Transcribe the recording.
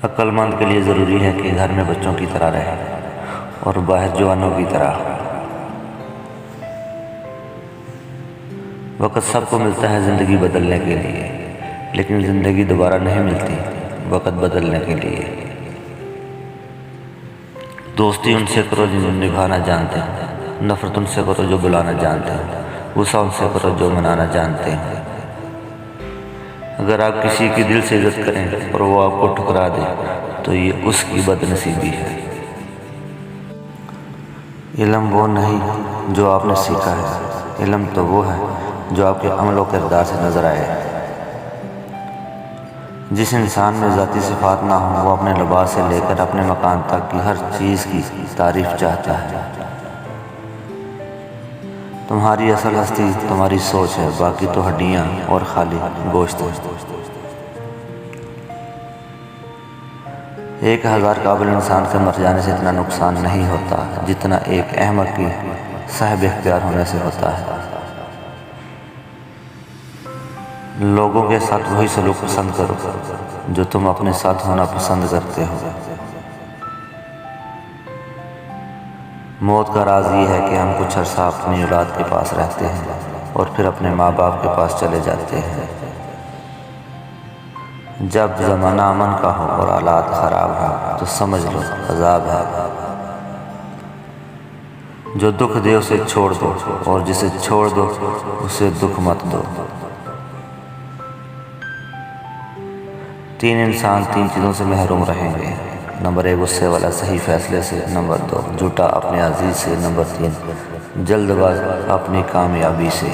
عقل مند کے لیے ضروری ہے کہ گھر میں بچوں کی طرح رہے اور باہر جوانوں کی طرح۔ وقت سب کو ملتا ہے زندگی بدلنے کے لیے، لیکن زندگی دوبارہ نہیں ملتی وقت بدلنے کے لیے۔ دوستی ان سے کرو جو نبھانا جانتے ہیں، نفرت ان سے کرو جو بلانا جانتے ہیں، غصہ ان سے کرو جو منانا جانتے ہیں۔ اگر آپ کسی کی دل سے عزت کریں اور وہ آپ کو ٹھکرا دے تو یہ اس کی بد نصیبی ہے۔ علم وہ نہیں جو آپ نے سیکھا ہے، علم تو وہ ہے جو آپ کے عمل و کردار سے نظر آئے۔ جس انسان میں ذاتی صفات نہ ہوں وہ اپنے لباس سے لے کر اپنے مکان تک کی ہر چیز کی تعریف چاہتا ہے۔ تمہاری اصل ہستی تمہاری سوچ ہے، باقی تو ہڈیاں اور خالی گوشت ہے۔ 1000 قابل انسان کے مر جانے سے اتنا نقصان نہیں ہوتا جتنا ایک احمق کی صاحب اختیار ہونے سے ہوتا ہے۔ لوگوں کے ساتھ وہی سلوک پسند کرو جو تم اپنے ساتھ ہونا پسند کرتے ہو۔ موت کا راز یہ ہے کہ ہم کچھ عرصہ اپنی اولاد کے پاس رہتے ہیں اور پھر اپنے ماں باپ کے پاس چلے جاتے ہیں۔ جب زمانہ امن کا ہو اور حالات خراب ہو تو سمجھ لو عذاب ہے۔ جو دکھ دے اسے چھوڑ دو اور جسے چھوڑ دو اسے دکھ مت دو۔ 3 انسان 3 چیزوں سے محروم رہیں گے۔ نمبر 1 غصے والا صحیح فیصلے سے، نمبر 2 جھوٹا اپنے عزیز سے، نمبر 3 جلد باز اپنی کامیابی سے۔